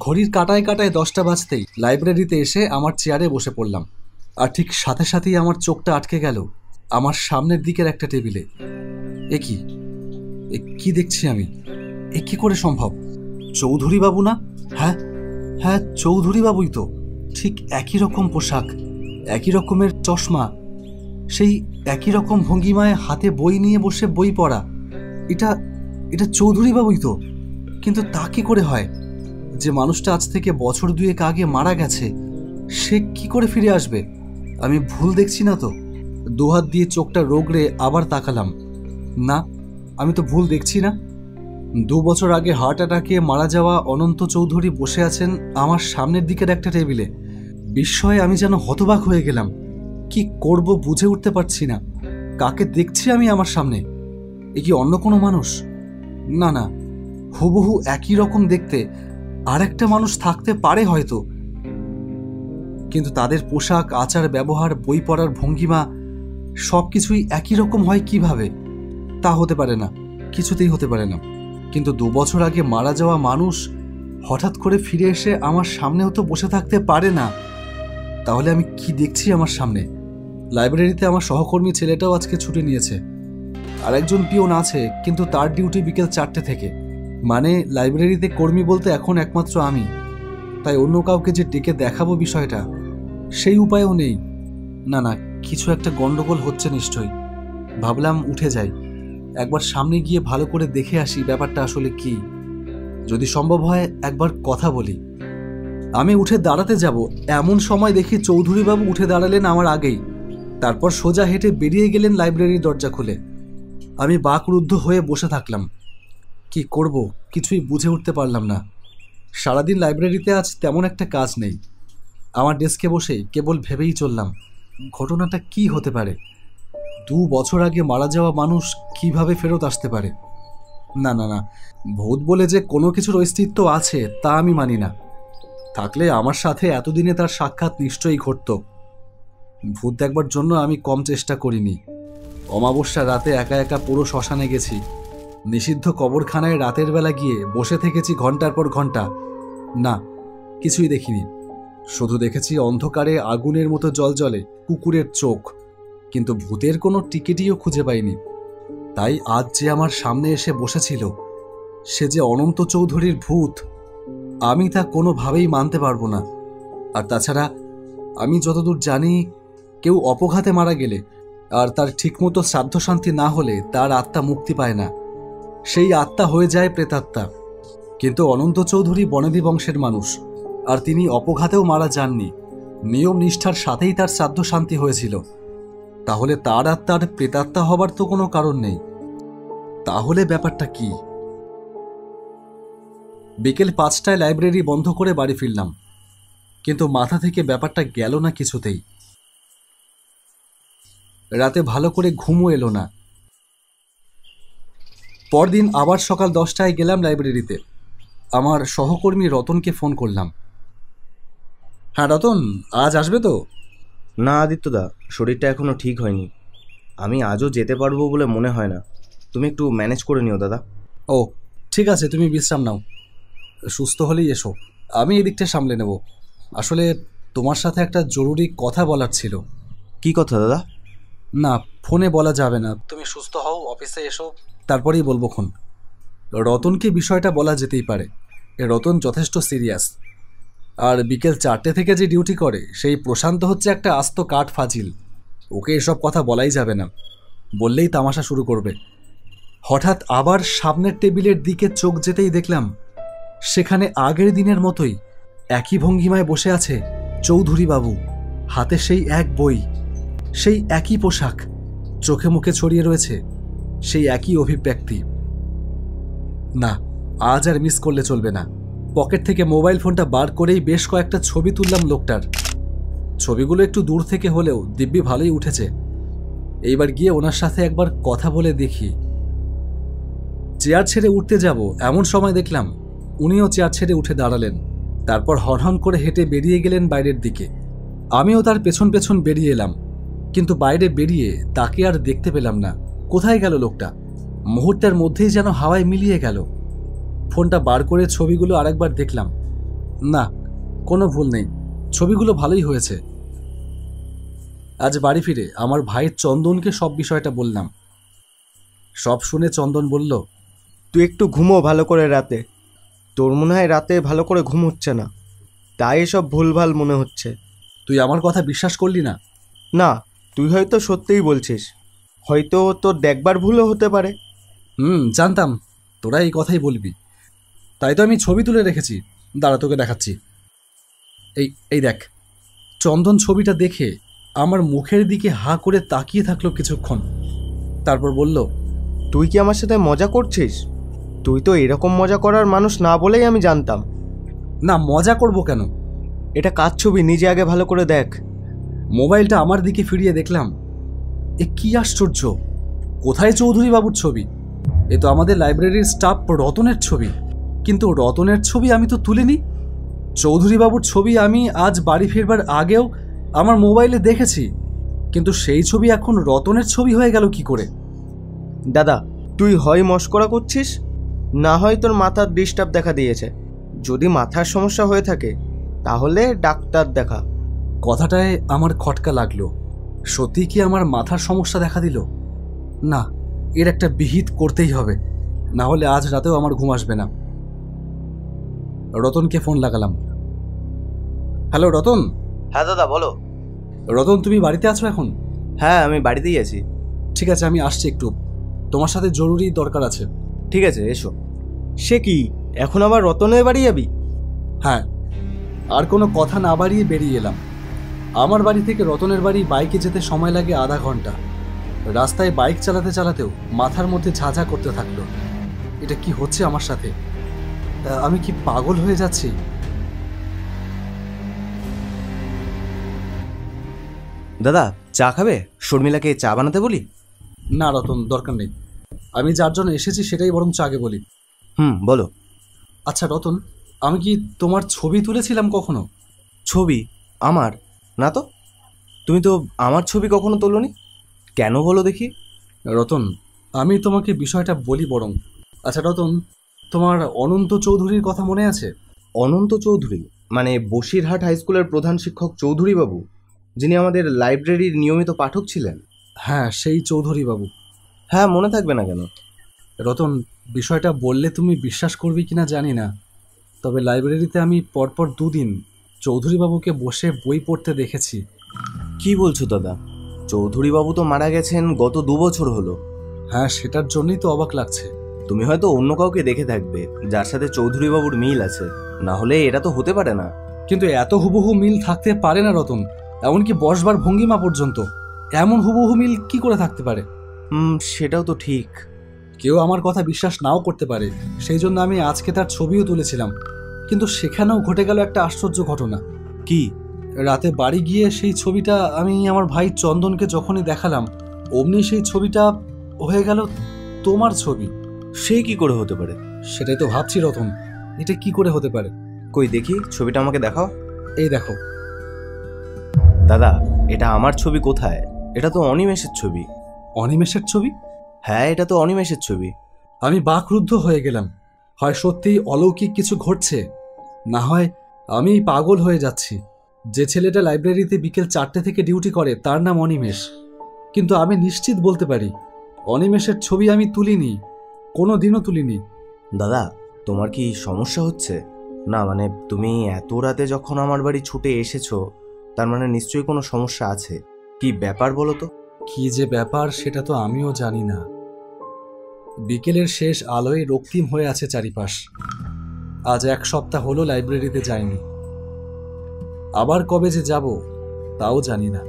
ঘড়ির কাঁটায় কাঁটায় 10টা বাজতেই লাইব্রেরিতে এসে আমার চেয়ারে বসে পড়লাম। আর ঠিক সাথে সাথেই আমার চোখটা আটকে গেল আমার সামনের দিকের একটা টেবিলে। এ কি, কি দেখছি আমি? এ কি করে সম্ভব? চৌধুরী বাবু না? হ্যাঁ হ্যাঁ, চৌধুরী বাবুই তো। ঠিক একই রকম পোশাক, একই রকমের চশমা, সেই একই রকম ভঙ্গিমায় হাতে বই নিয়ে বসে বই পড়া। এটা এটা চৌধুরী বাবুই তো। কিন্তু তা কি করে হয়? যে মানুষটা আজ থেকে বছর 2 আগে মারা গেছে, সে কি করে ফিরে আসবে? আমি ভুল দেখছি না তো? দুহাত দিয়ে চোখটা রোগড়ে আবার তাকালাম। না, আমি তো ভুল দেখছি না। 2 বছর আগে হার্ট অ্যাটাকে মারা যাওয়া অনন্ত চৌধুরী বসে আছেন আমার সামনের দিকের একটা টেবিলে। বিস্ময়ে আমি যেন হতবাক হয়ে গেলাম। কি করব বুঝে উঠতে পারছি না। কাকে দেখছি আমি আমার সামনে? এ কি অন্য কোনো মানুষ? না না, হুবহু একই রকম দেখতে আর একটা মানুষ থাকতে পারে হয়তো, কিন্তু তাদের পোশাক, আচার ব্যবহার, বই পড়ার ভঙ্গিমা সবকিছুই একই রকম হয় কিভাবে? তা হতে পারে না, কিছুতেই হতে পারে না। কিন্তু 2 বছর আগে মারা যাওয়া মানুষ হঠাৎ করে ফিরে এসে আমার সামনেও তো বসে থাকতে পারে না। তাহলে আমি কি দেখছি আমার সামনে? লাইব্রেরিতে আমার সহকর্মী ছেলেটাও আজকে ছুটি নিয়েছে। আর একজন পিওন আছে, কিন্তু তার ডিউটি বিকেল 4টে থেকে। মানে লাইব্রেরিতে কর্মী বলতে এখন একমাত্র আমি। তাই অন্য কাউকে যে ডেকে দেখাবো বিষয়টা, সেই উপায়ও নেই। না না, কিছু একটা গন্ডগোল হচ্ছে নিশ্চয়ই। ভাবলাম উঠে যাই, একবার সামনে গিয়ে ভালো করে দেখে আসি ব্যাপারটা আসলে কি। যদি সম্ভব হয় একবার কথা বলি। আমি উঠে দাঁড়াতে যাব, এমন সময় দেখি চৌধুরীবাবু উঠে দাঁড়ালেন আমার আগেই। তারপর সোজা হেঁটে বেরিয়ে গেলেন লাইব্রেরির দরজা খুলে। আমি বাকরুদ্ধ হয়ে বসে থাকলাম। কি করব কিছুই বুঝে উঠতে পারলাম না। সারাদিন লাইব্রেরিতে আজ তেমন একটা কাজ নেই। আমার ডেস্কে বসেই কেবল ভেবেই চললাম, ঘটনাটা কি হতে পারে? 2 বছর আগে মারা যাওয়া মানুষ কিভাবে ফেরত আসতে পারে? না না না, ভূত বলে যে কোনো কিছুর অস্তিত্ব আছে তা আমি মানি না। থাকলে আমার সাথে এতদিনে তার সাক্ষাৎ নিশ্চয়ই ঘটত। ভূত দেখবার জন্য আমি কম চেষ্টা করিনি। অমাবস্যা রাতে একা একা পুরো শ্মশানে গেছি। নিষিদ্ধ কবরখানায় রাতের বেলা গিয়ে বসে থেকেছি ঘন্টার পর ঘন্টা। না, কিছুই দেখিনি। শুধু দেখেছি অন্ধকারে আগুনের মতো জ্বলজ্বলে কুকুরের চোখ, কিন্তু ভূতের কোনো টিকিটিও খুঁজে পাইনি। তাই আজ যে আমার সামনে এসে বসেছিল, সে যে অনন্ত চৌধুরীর ভূত, আমি তা কোনোভাবেই মানতে পারবো না। আর তাছাড়া আমি যতদূর জানি, কেউ অপঘাতে মারা গেলে আর তার ঠিকমতো শ্রাদ্ধ শান্তি না হলে তার আত্মা মুক্তি পায় না, সেই আত্মা হয়ে যায় প্রেতাত্মা। কিন্তু অনন্ত চৌধুরী বনেদি বংশের মানুষ, আর তিনি অপঘাতেও মারা যাননি। নিয়ম নিষ্ঠার সাথেই তার শ্রাদ্ধ শান্তি হয়েছিল। তাহলে তার আত্মার প্রেতাত্মা হবার তো কোনো কারণ নেই। তাহলে ব্যাপারটা কি? বিকেল 5টায় লাইব্রেরি বন্ধ করে বাড়ি ফিরলাম, কিন্তু মাথা থেকে ব্যাপারটা গেল না কিছুতেই। রাতে ভালো করে ঘুমও এলো না। পরদিন আবার সকাল 10টায় গেলাম লাইব্রেরিতে। আমার সহকর্মী রতনকে ফোন করলাম। হ্যাঁ রতন, আজ আসবে তো? না আদিত্যদা, শরীরটা এখনও ঠিক হয়নি। আমি আজও যেতে পারবো বলে মনে হয় না। তুমি একটু ম্যানেজ করে নিও দাদা। ও ঠিক আছে, তুমি বিশ্রাম নাও। সুস্থ হলেই এসো, আমি এদিকটা সামলে নেব। আসলে তোমার সাথে একটা জরুরি কথা বলার ছিল। কি কথা দাদা? না, ফোনে বলা যাবে না। তুমি সুস্থ হও, অফিসে এসো, তারপরেই বলবো খন। রতনকে বিষয়টা বলা যেতেই পারে। রতন যথেষ্ট সিরিয়াস। আর বিকেল 4টে থেকে যে ডিউটি করে সেই প্রশান্ত হচ্ছে একটা আস্ত কাঠ ফাজিল। ওকে এসব কথা বলাই যাবে না, বললেই তামাশা শুরু করবে। হঠাৎ আবার সামনের টেবিলের দিকে চোখ যেতেই দেখলাম সেখানে আগের দিনের মতোই একই ভঙ্গিমায় বসে আছে চৌধুরী বাবু। হাতে সেই এক বই, সেই একই পোশাক, চোখে মুখে ছড়িয়ে রয়েছে সেই একই অভিব্যক্তি। না, আজ আর মিস করলে চলবে না। পকেট থেকে মোবাইল ফোনটা বার করেই বেশ কয়েকটা ছবি তুললাম লোকটার। ছবিগুলো একটু দূর থেকে হলেও দিব্যি ভালোই উঠেছে। এইবার গিয়ে ওনার সাথে একবার কথা বলে দেখি। চেয়ার ছেড়ে উঠতে যাব এমন সময় দেখলাম উনিও চেয়ার ছেড়ে উঠে দাঁড়ালেন। তারপর হনহন করে হেঁটে বেরিয়ে গেলেন বাইরের দিকে। আমিও তার পেছন পেছন বেরিয়ে এলাম, কিন্তু বাইরে বেরিয়ে তাকে আর দেখতে পেলাম না। কোথায় গেল লোকটা? মুহূর্তের মধ্যেই যেন হাওয়ায় মিলিয়ে গেল। ফোনটা বার করে ছবিগুলো আরেকবার দেখলাম। না, কোনো ভুল নেই, ছবিগুলো ভালোই হয়েছে। আজ বাড়ি ফিরে আমার ভাই চন্দনকে সব বিষয়টা বললাম। সব শুনে চন্দন বলল, তুই একটু ঘুমো ভালো করে রাতে। তোর মনে হয় রাতে ভালো করে ঘুম হচ্ছে না, তাই এসব ভুলভাল মনে হচ্ছে। তুই আমার কথা বিশ্বাস করলি না? না, তুই হয়তো সত্যিই বলছিস, হয়তো তোর দেখবার ভুলও হতে পারে। জানতাম তোরা এই কথাই বলবি, তাই তো আমি ছবি তুলে রেখেছি। দাঁড়া, তোকে দেখাচ্ছি। এই এই দেখ। চন্দন ছবিটা দেখে আমার মুখের দিকে হা করে তাকিয়ে থাকলো কিছুক্ষণ, তারপর বলল, তুই কি আমার সাথে মজা করছিস? তুই তো এরকম মজা করার মানুষ না বলেই আমি জানতাম। না, মজা করব কেন? এটা কার ছবি নিজে আগে ভালো করে দেখ। মোবাইলটা আমার দিকে ফিরিয়ে দেখলাম, এ কি আশ্চর্য! কোথায় চৌধুরী বাবুর ছবি? এ তো আমাদের লাইব্রেরির স্টাফ রতনের ছবি। কিন্তু রতনের ছবি আমি তো তুলিনি। চৌধুরী বাবুর ছবি আমি আজ বাড়ি ফিরবার আগেও আমার মোবাইলে দেখেছি, কিন্তু সেই ছবি এখন রতনের ছবি হয়ে গেল কি করে? দাদা, তুই হয় মশকরা করছিস, না হয় তোর মাথার ডিস্টার্ব দেখা দিয়েছে। যদি মাথার সমস্যা হয়ে থাকে তাহলে ডাক্তার দেখা। কথাটায় আমার খটকা লাগলো। সত্যি কি আমার মাথার সমস্যা দেখা দিল? না, এর একটা বিহিত করতেই হবে, না হলে আজ রাতেও আমার ঘুম আসবে না। রতনকে ফোন লাগালাম। হ্যালো রতন। হ্যাঁ দাদা, বলো। রতন, তুমি বাড়িতে আছো এখন? হ্যাঁ, আমি বাড়িতেই আছি। ঠিক আছে, আমি আসছি একটু, তোমার সাথে জরুরি দরকার আছে। ঠিক আছে, এসো। সে কি, এখন আবার রতনের বাড়ি যাবি? হ্যাঁ, আর কোনো কথা না বাড়িয়ে বেরিয়ে এলাম। আমার বাড়ি থেকে রতনের বাড়ি বাইকে যেতে সময় লাগে আধা ঘন্টা। রাস্তায় বাইক চালাতে চালাতেও মাথার মধ্যে ঝাঁঝা করতে থাকলো। এটা কি হচ্ছে আমার সাথে? আমি কি পাগল হয়ে যাচ্ছি? দাদা, চা খাবে? শর্মিলাকে চা বানাতে বলি? না রতন, দরকার নেই। আমি যার জন্য এসেছি সেটাই বরং আগে বলি। বলো। আচ্ছা রতন, আমি কি তোমার ছবি তুলেছিলাম কখনো? ছবি? আমার? না তো, তুমি তো আমার ছবি কখনো তোলোনি। কেন বলো দেখি? রতন, আমি তোমাকে বিষয়টা বলি বরং। আচ্ছা রতন, তোমার অনন্ত চৌধুরীর কথা মনে আছে? অনন্ত চৌধুরী মানে বসিরহাট হাই স্কুলের প্রধান শিক্ষক চৌধুরী বাবু, যিনি আমাদের লাইব্রেরির নিয়মিত পাঠক ছিলেন? হ্যাঁ, সেই চৌধুরী বাবু। হ্যাঁ, মনে থাকবে না কেন? রতন, বিষয়টা বললে তুমি বিশ্বাস করবে কিনা জানি না, তবে লাইব্রেরিতে আমি পরপর 2 দিন চৌধুরী বাবুকে বসে বই পড়তে দেখেছি। কি বলছো দাদা? চৌধুরী বাবু তো মারা গেছেন গত 2 বছর হলো। হ্যাঁ, সেটার জন্যই তো অবাক লাগছে। তুমি হয়তো অন্য কাউকে দেখে থাকবে যার সাথে চৌধুরী বাবুর মিল আছে, না হলে এটা তো হতে পারে না। কিন্তু এত হুবহু মিল থাকতে পারে না রতন, এমনকি বসবার ভঙ্গিমা পর্যন্ত। এমন হুবহু মিল কি করে থাকতে পারে? সেটাও তো ঠিক। কেউ আমার কথা বিশ্বাস নাও করতে পারে, সেই জন্য আমি আজকে তার ছবিও তুলেছিলাম। কিন্তু সেখানেও ঘটে গেল একটা আশ্চর্য ঘটনা। কি? রাতে বাড়ি গিয়ে সেই ছবিটা আমি আমার ভাই চন্দনকে যখনই দেখালাম, অমনি সেই ছবিটা হয়ে গেল তোমার ছবি। সে কি করে হতে পারে? সেটাই তো ভাবছি রতন, এটা কি করে হতে পারে? কই দেখি, ছবিটা আমাকে দেখাও। এই দেখো। দাদা, এটা আমার ছবি কোথায়? এটা তো অনিমেষের ছবি। অনিমেষের ছবি? হ্যাঁ, এটা তো অনিমেষের ছবি। আমি বাকরুদ্ধ হয়ে গেলাম। হয় সত্যিই অলৌকিক কিছু ঘটছে, না হয় আমি পাগল হয়ে যাচ্ছি। যে ছেলেটা লাইব্রেরিতে বিকেল 4টে থেকে ডিউটি করে তার নাম অনিমেষ, কিন্তু আমি নিশ্চিত বলতে পারি অনিমেষের ছবি আমি তুলিনি, কোনো দিনও তুলিনি। দাদা, তোমার কি সমস্যা হচ্ছে? না মানে তুমি এত রাতে যখন আমার বাড়ি ছুটে এসেছো, তার মানে নিশ্চয়ই কোনো সমস্যা আছে। কি ব্যাপার বলো তো? কি যে ব্যাপার সেটা তো আমিও জানি না। বিকেলের শেষ আলোয় রক্তিম হয়ে আছে চারিপাশ। আজ 1 সপ্তাহ হলো লাইব্রেরিতে যাইনি। আবার কবে যে যাব তাও জানি না।